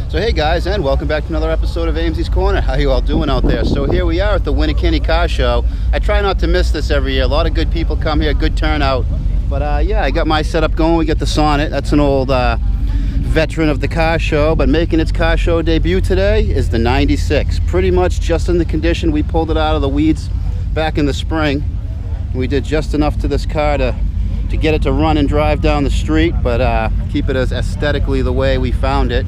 So hey guys, and welcome back to another episode of AMZ's Corner. How you all doing out there? So here we are at the Winnikenni car show. I try not to miss this every year. A lot of good people come here, good turnout. But yeah, I got my setup going. We got the Sonnet. That's an old veteran of the car show, but making its car show debut today is the 96. Pretty much just in the condition we pulled it out of the weeds back in the spring. We did just enough to this car to get it to run and drive down the street, but keep it as aesthetically the way we found it.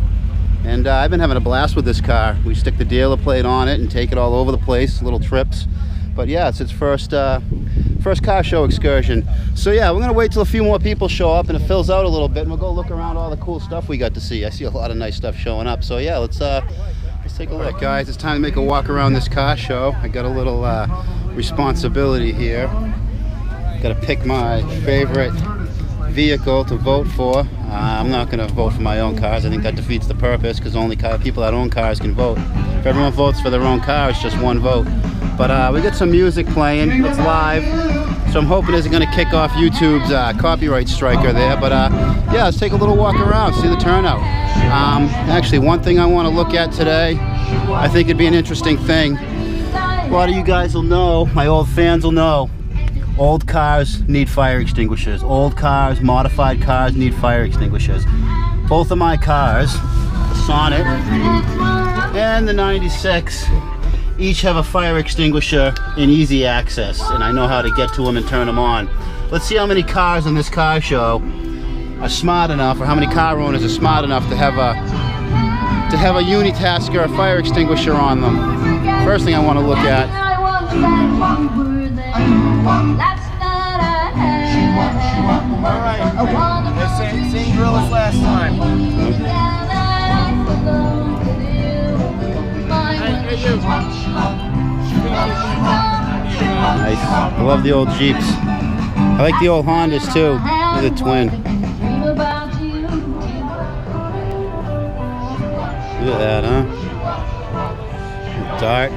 And I've been having a blast with this car. We stick the dealer plate on it and take it all over the place, little trips. But yeah, it's its first car show excursion. So yeah, we're gonna wait till a few more people show up and it fills out a little bit, and we'll go look around all the cool stuff we got to see. I see a lot of nice stuff showing up. So yeah, let's take a look. Right, guys, it's time to make a walk around this car show. I got a little responsibility here. Got to pick my favorite vehicle to vote for. I'm not going to vote for my own cars. I think that defeats the purpose, because only people that own cars can vote. If everyone votes for their own car, it's just one vote. But we got some music playing. It's live, so I'm hoping it's going to kick off YouTube's copyright striker there. But yeah, let's take a little walk around, see the turnout. Actually, one thing I want to look at today, I think it'd be an interesting thing. A lot of you guys will know, my old fans will know, old cars need fire extinguishers. Old cars, modified cars need fire extinguishers. Both of my cars, the Sonnet and the 96, each have a fire extinguisher in easy access, and I know how to get to them and turn them on. Let's see how many cars in this car show are smart enough, or how many car owners are smart enough to have a unitasker, a fire extinguisher on them. First thing I want to look at. Alright, same drill as last time. Nice. I love the old Jeeps. I like the old Hondas too. Look at the twin. Look at that, huh? Dart.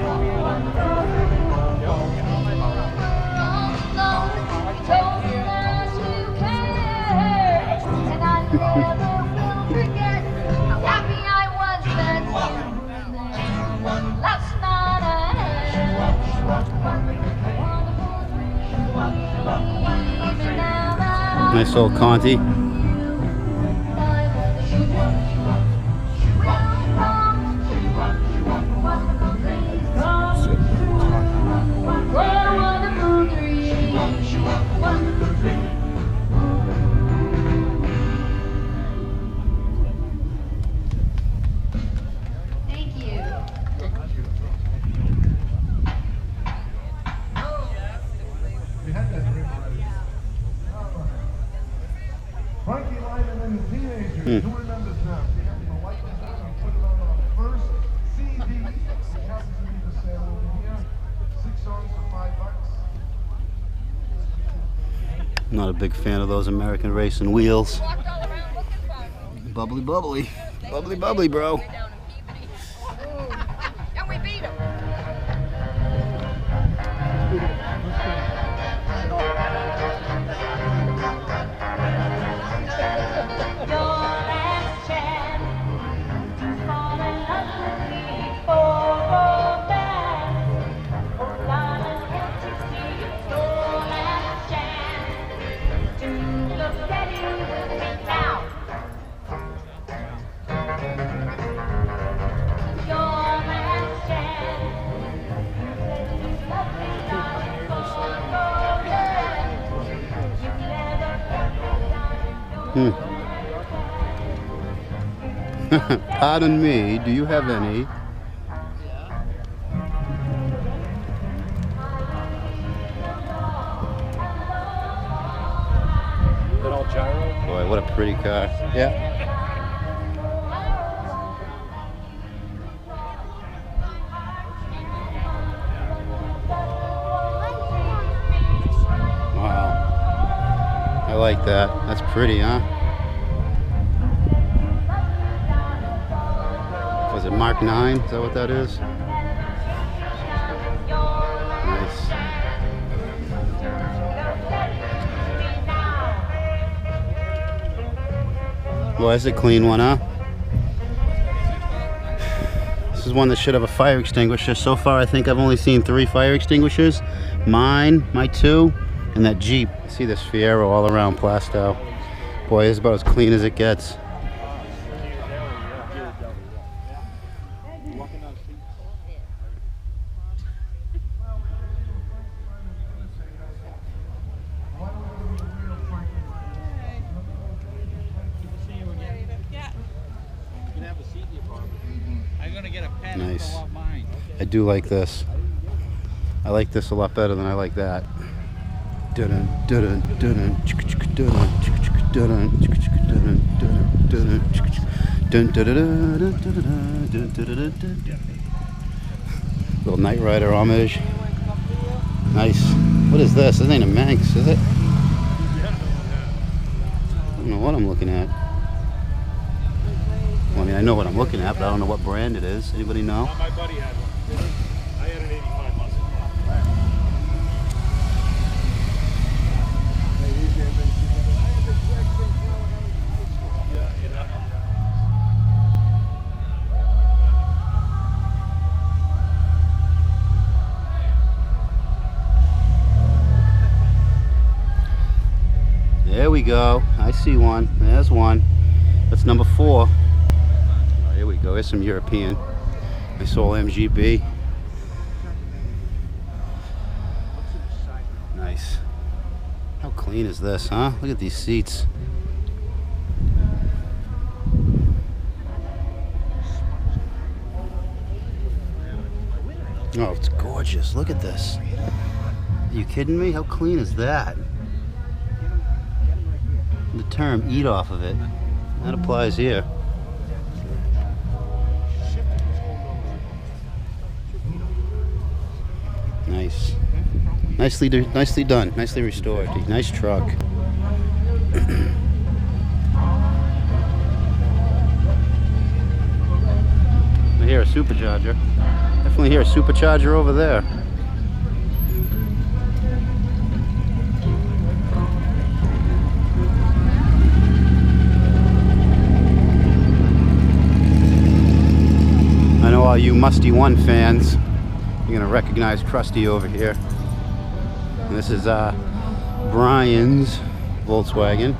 Nice old Conti. Who remembers now? We have the likeness down and put it on our first CD, which happens to be for sale over here. 6 songs for $5. Not a big fan of those American racing wheels. Bubbly, bubbly. Bubbly, bubbly, bro. And we beat him. Pardon me, do you have any? Good old gyro. Boy, what a pretty car. Yeah. Wow. I like that. That's pretty, huh? Was it Mark 9? Is that what that is? Nice. Well, that's a clean one, huh? This is one that should have a fire extinguisher. So far, I think I've only seen 3 fire extinguishers. Mine, my 2, and that Jeep. See this Fiero all around Plastow. Boy, it's about as clean as it gets. Nice. I do like this. I like this a lot better than I like that. Little Knight Rider homage. Nice. What is this? This ain't a Manx, is it? I don't know what I'm looking at. Well, I mean, I know what I'm looking at, but I don't know what brand it is. Anybody know? My buddy had one. I had an 85 Mustang. There we go. I see one. There's one. That's number 4. Here we go. Here's some European. Nice old MGB. Nice. How clean is this, huh? Look at these seats. Oh, it's gorgeous. Look at this. Are you kidding me? How clean is that? The term eat off of it. That applies here. Nice. Nicely done. Nicely restored. Nice truck. I hear a supercharger. Definitely hear a supercharger over there. I know all you Musty One fans, you're gonna recognize Krusty over here. And this is Brian's Volkswagen.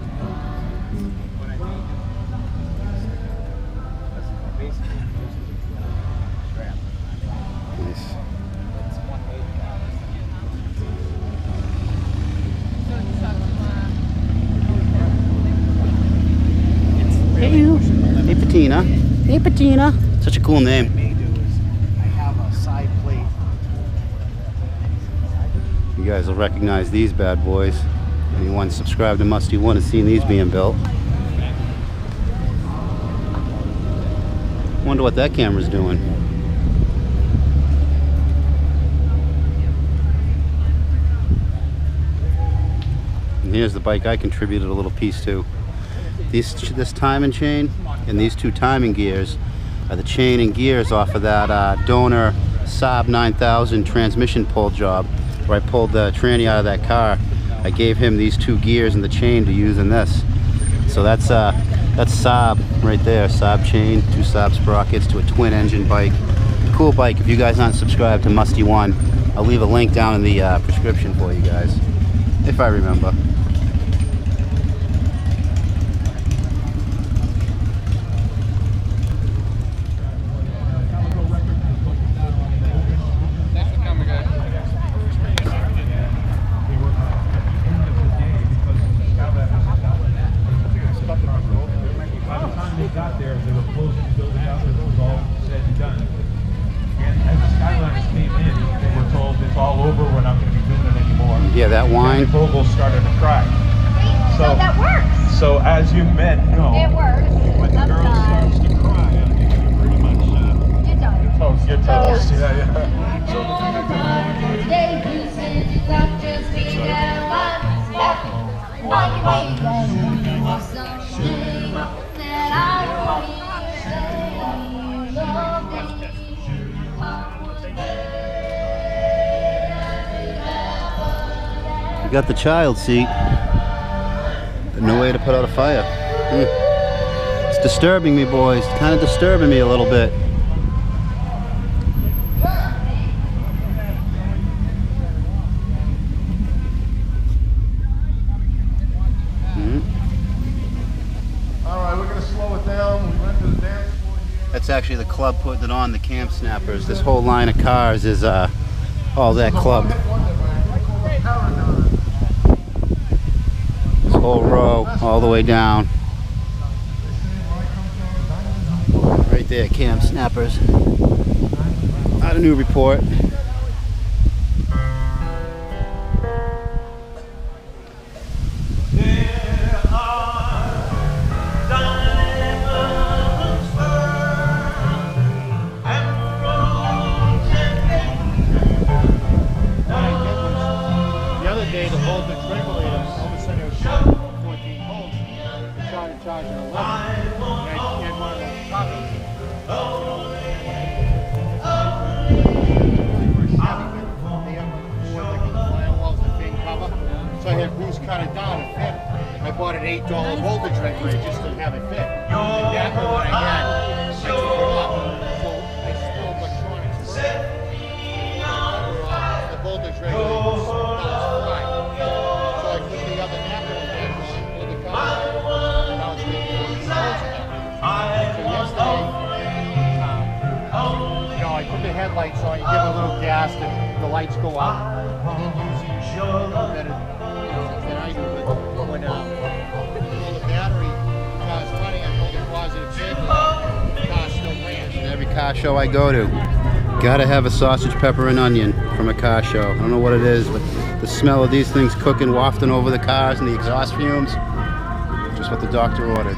Nice. Hey you. Hey Patina. Hey Patina. Such a cool name. You guys will recognize these bad boys. Anyone subscribed to Musty One has seen these being built. Wonder what that camera's doing. And here's the bike I contributed a little piece to. This timing chain and these 2 timing gears are the chain and gears off of that donor Saab 9000 transmission pull job, where I pulled the tranny out of that car. I gave him these 2 gears and the chain to use in this. So that's Saab right there. Saab chain, 2 Saab sprockets to a twin engine bike. Cool bike. If you guys aren't subscribed to Musty One, I'll leave a link down in the description for you guys, if I remember. Yeah, that wine. The Vogel started to crack. So that works. So as you men know, It works. when the girl starts to cry, you pretty much You're done. toast. Get toast. Yeah. You got the child seat, but no way to put out a fire. It's disturbing me, boys. Kind of disturbing me a little bit. That's actually the club putting it on, the Cam Snappers. This whole line of cars is all that club. This whole row, all the way down. Right there, Cam Snappers. Not a new report. So I had Bruce cut it down and fit. I bought an $8 voltage regulator just to have it fit. And that one I had, I took it off. So I stole electronics. The voltage regulator was fine. So I put the other napkin in there, pulled the cover, and I was making it. So yesterday, I put the headlights on, you give a little gas, the lights go up. And then usually a little better than I do. But when the battery car's running, I hold the positive signal, the car still ran. Every car show I go to, gotta have a sausage, pepper, and onion from a car show. I don't know what it is, but the smell of these things cooking, wafting over the cars and the exhaust fumes, just what the doctor ordered.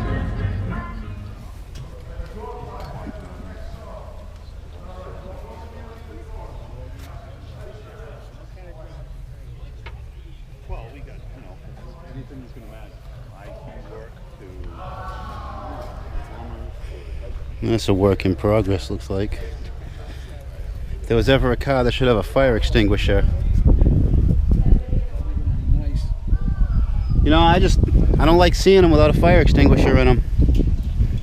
Well, we got, anything that's going to matter. IT work to That's a work in progress, looks like. If there was ever a car that should have a fire extinguisher. Nice. You know, I don't like seeing them without a fire extinguisher in them.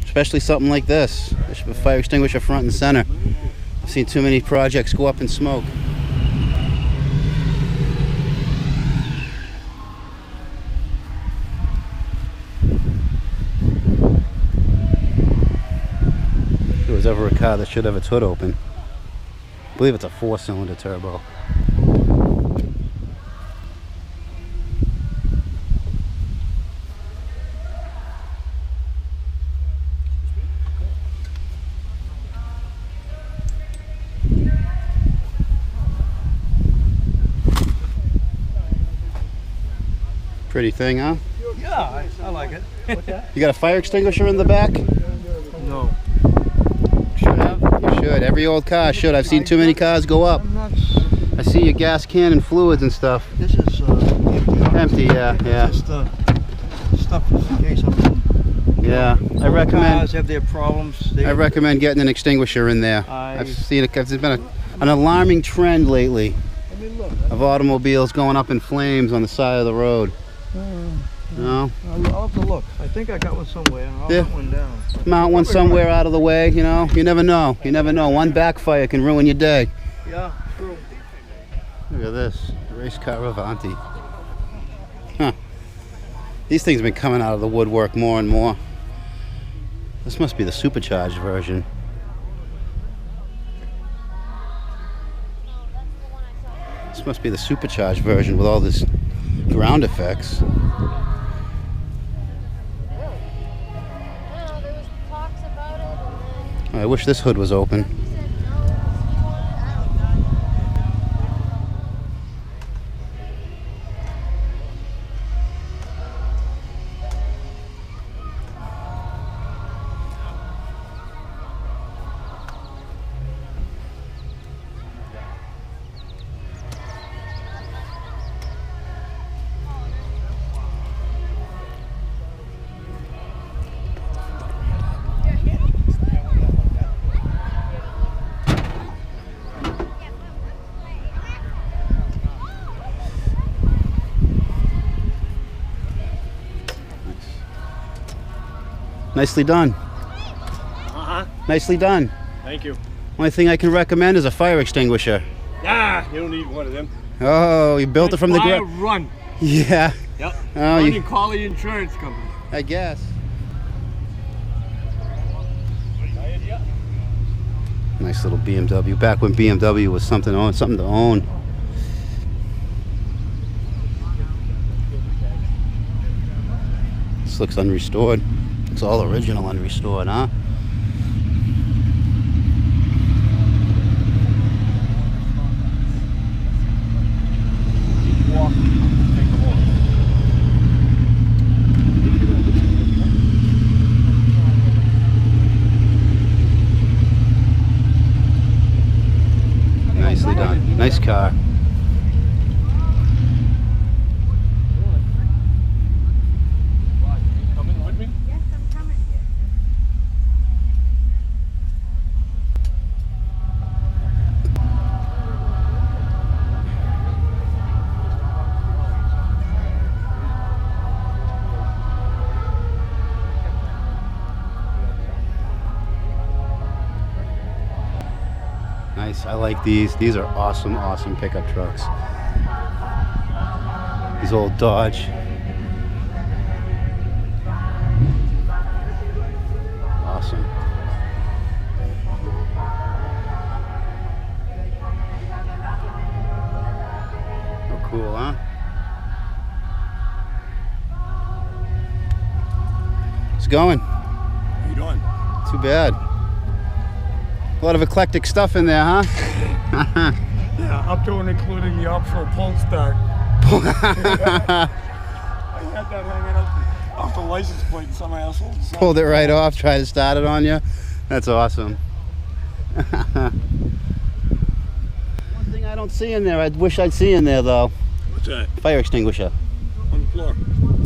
Especially something like this. There should be a fire extinguisher front and center. I've seen too many projects go up in smoke. If there was ever a car that should have its hood open. I believe it's a 4-cylinder turbo. Pretty thing, huh? Yeah, I like it. What's that? You got a fire extinguisher in the back? No. Should have. You should. Every old car should. I've seen too many cars go up. I'm not. I see your gas can and fluids and stuff. This is Empty, yeah, yeah. Just stuff just in case I'm. Yeah, I recommend. Cars have their problems. I recommend getting an extinguisher in there. I've seen it. There's been an alarming trend lately Let me look. of automobiles going up in flames on the side of the road. No, I'll have to look. I think I got one somewhere. I'll Yeah. put one down. mount one somewhere out of the way. You know, you never know. You never know. One backfire can ruin your day. Yeah, true. Look at this race car Avanti. Huh. These things have been coming out of the woodwork more and more. This must be the supercharged version. This must be the supercharged version with all this ground effects. I wish this hood was open. Nicely done. Nicely done. Thank you. Only thing I can recommend is a fire extinguisher. Ah, you don't need one of them. Oh, you built it from the ground. Run. Yeah. Yep. Oh, Run you, and call the insurance company. I guess. Tired yet? Nice little BMW. Back when BMW was something to own. This looks unrestored. It's all original unrestored, huh? Nicely done. Nice car. Coming with me? Yes, I'm coming. Nice. I like these. These are awesome, awesome pickup trucks. These old Dodge. Awesome. Oh, cool, huh? It's going. How you doing? Too bad. A lot of eclectic stuff in there, huh? Yeah, up to and including the optional pull start. I had that hanging off the license plate and some asshole. Pulled it right off, tried to start it on you. That's awesome. One thing I don't see in there, I wish I'd see in there though. What's that? Fire extinguisher. On the floor.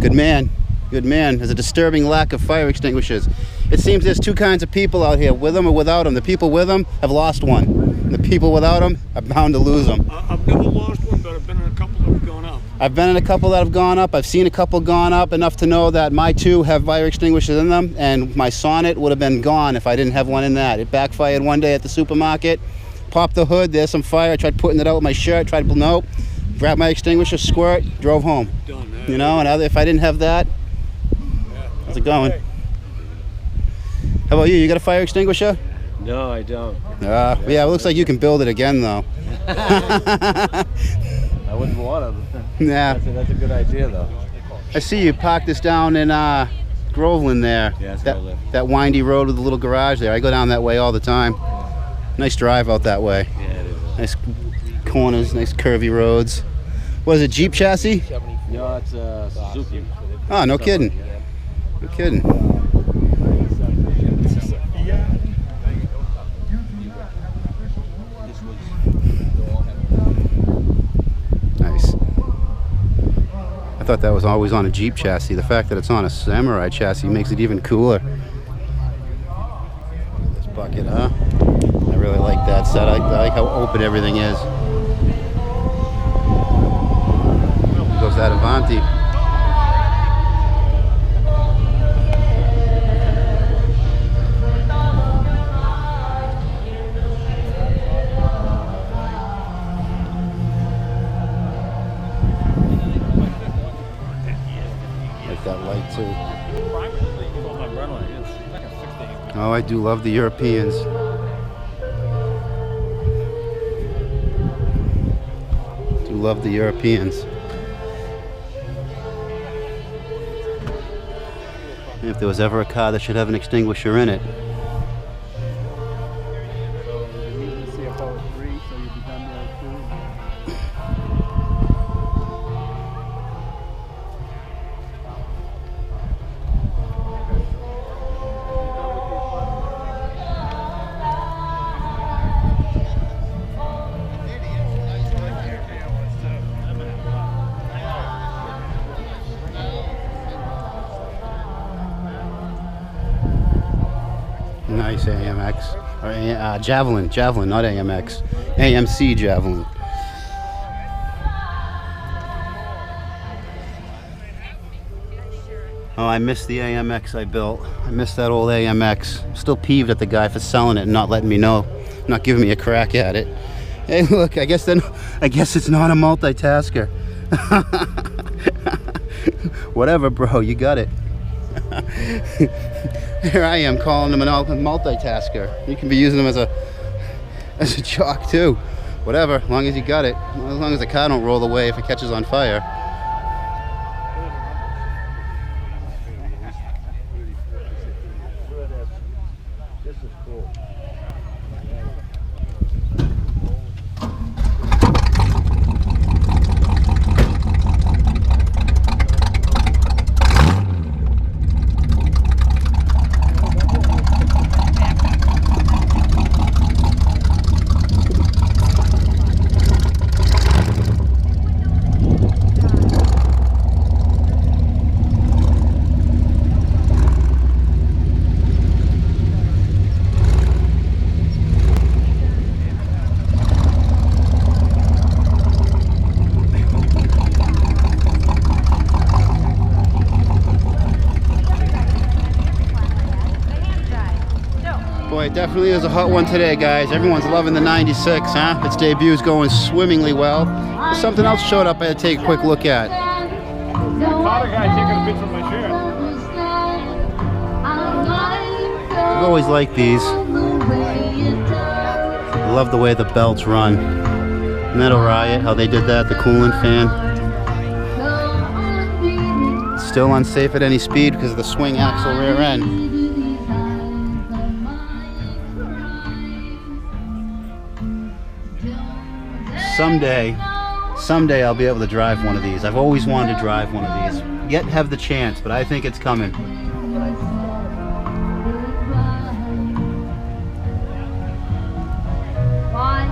Good man. Good man. There's a disturbing lack of fire extinguishers. It seems there's two kinds of people out here, with them or without them. The people with them have lost one. And the people without them are bound to lose them. I've never lost one, but I've been in a couple that have gone up. I've been in a couple that have gone up. I've seen a couple gone up enough to know that my two have fire extinguishers in them, and my Sonnet would have been gone if I didn't have one in that. It backfired one day at the supermarket. Popped the hood, there's some fire. I tried putting it out with my shirt, nope. Grabbed my extinguisher, squirt, drove home. Done. You know, and if I didn't have that, how's it going? How about you? You got a fire extinguisher? No, I don't. Yeah, it looks like you can build it again, though. I wouldn't want to. Yeah. That's a good idea, though. I see you parked this down in Groveland there. Yeah, it's that, Groveland. that windy road with the little garage there. I go down that way all the time. Nice drive out that way. Yeah, it is. Nice corners, nice curvy roads. What is it, Jeep chassis? No, it's Suzuki. Oh, no kidding. No kidding. Nice. I thought that was always on a Jeep chassis. The fact that it's on a Samurai chassis makes it even cooler. This bucket, huh? I really like that set. I like how open everything is. There goes that Avanti. That light too. Oh, I do love the Europeans. Do love the Europeans. If there was ever a car that should have an extinguisher in it. Nice AMX, or Javelin, not AMX, AMC Javelin. Oh, I missed the AMX I built. I missed that old AMX. Still peeved at the guy for selling it and not letting me know, not giving me a crack at it. Hey, look, I guess it's not a multitasker. Whatever, bro, you got it. Here I am calling him a multitasker. You can be using them as a as a chalk too. Whatever, as long as you got it. As long as the car don't roll away if it catches on fire. This is cool. Boy, it definitely is a hot one today, guys. Everyone's loving the 96, huh? Its debut's going swimmingly well. There's something else showed up I had to take a quick look at. Caught a guy taking a picture of my shirt. I've always liked these. I love the way the belts run. Metal Riot, how they did that, the coolant fan. Still unsafe at any speed because of the swing axle rear end. Someday I'll be able to drive one of these. I've always wanted to drive one of these. Yet have the chance, but I think it's coming. Why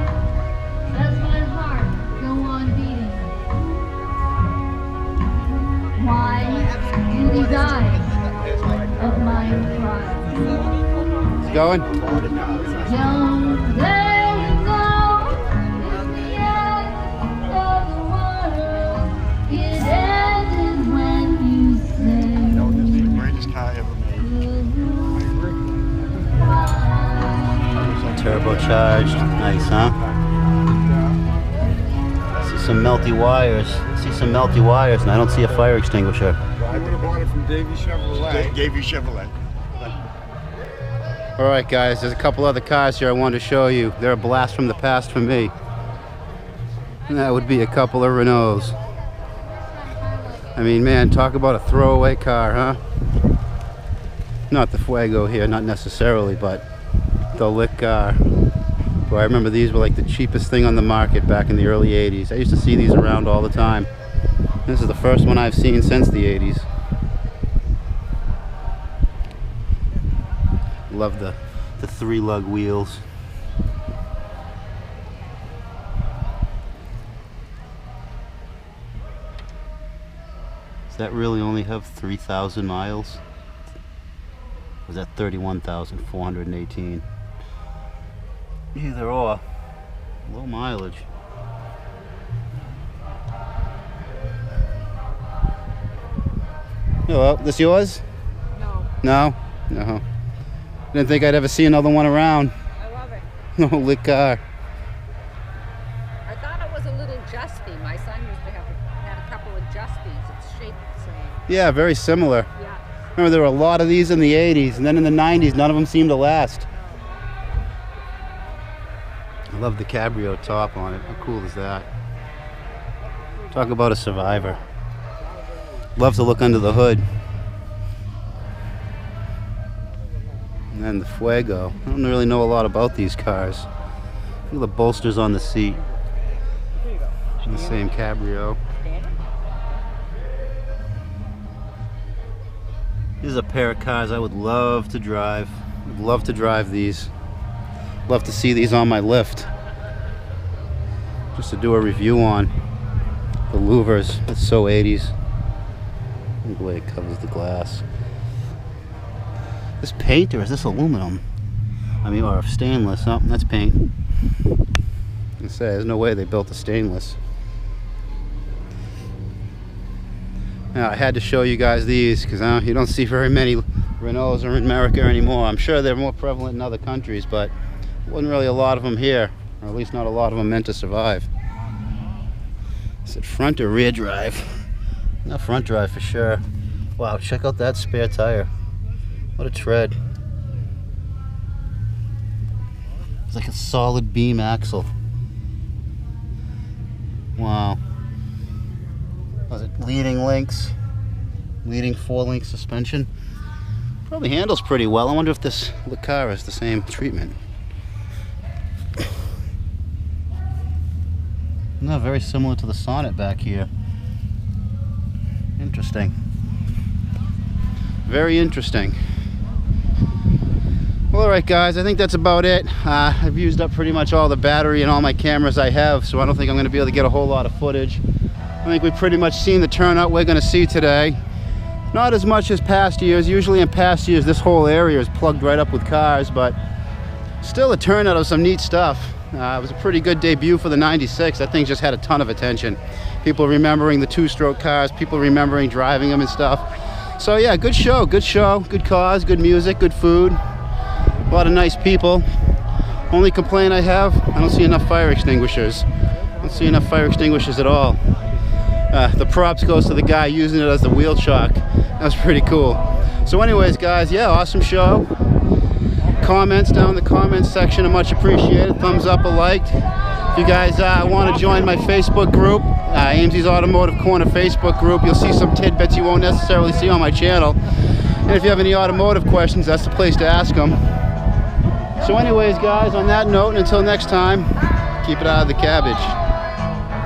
does my heart go on beating? Why do these eyes of mine cry? It's going? Don't let it go. In the end of the world, it ended when you said This is the greatest car ever made. Turbocharged. Nice, huh? See some melty wires. And I don't see a fire extinguisher. I would have bought it from Davey Chevrolet. Gave you Chevrolet. Alright guys, there's a couple other cars here I wanted to show you. They're a blast from the past for me. And that would be a couple of Renaults. I mean, man, talk about a throwaway car, huh? Not the Fuego here, not necessarily, but the lit car. Boy, I remember these were like the cheapest thing on the market back in the early 80s. I used to see these around all the time. This is the first one I've seen since the 80s. Love the 3-lug wheels. Does that really only have 3,000 miles? Or was that 31,418? Either or. Low mileage. Hello, this yours? No, No? No. Didn't think I'd ever see another one around. I love it. No lit car. I thought it was a little justy. My son used to had a couple of justies. It's shaped the same. Yeah, very similar. Yeah. Remember there were a lot of these in the 80s, and then in the 90s none of them seemed to last. I love the cabrio top on it. How cool is that? Talk about a survivor. Love to look under the hood. And then the Fuego. I don't really know a lot about these cars. Look at the bolsters on the seat. The same cabrio. These are a pair of cars I would love to drive. Would love to drive these. Love to see these on my lift. Just to do a review on. The louvers. It's so 80s. Look the way it covers the glass. This paint or is this aluminum? I mean, or stainless. Oh, that's paint. I say, there's no way they built a stainless. Now, I had to show you guys these because you don't see very many Renaults in America anymore. I'm sure they're more prevalent in other countries, but wasn't really a lot of them here, or at least not a lot of them meant to survive. Is it front or rear drive? Not front drive for sure. Wow, check out that spare tire. What a tread. It's like a solid beam axle. Wow. Was it leading links? Leading 4-link suspension. Probably handles pretty well. I wonder if this car has the same treatment. No, very similar to the Sonnet back here. Interesting. Very interesting. Well, alright guys, I think that's about it. I've used up pretty much all the battery and all my cameras I have, so I don't think I'm going to be able to get a whole lot of footage. I think we've pretty much seen the turnout we're going to see today. Not as much as past years. Usually in past years this whole area is plugged right up with cars, but still a turnout of some neat stuff. It was a pretty good debut for the 96. That thing just had a ton of attention. People remembering the 2-stroke cars, people remembering driving them and stuff. So yeah, good show, good cause, good music, good food. A lot of nice people. Only complaint I have, I don't see enough fire extinguishers. I don't see enough fire extinguishers at all. The props goes to the guy using it as the wheel chock. That was pretty cool. So anyways guys, yeah, awesome show. Comments down in the comments section are much appreciated. Thumbs up or liked. If you guys want to join my Facebook group, AMZ's Automotive Corner Facebook group, you'll see some tidbits you won't necessarily see on my channel. And if you have any automotive questions, that's the place to ask them. So anyways guys, on that note, until next time, keep it out of the cabbage.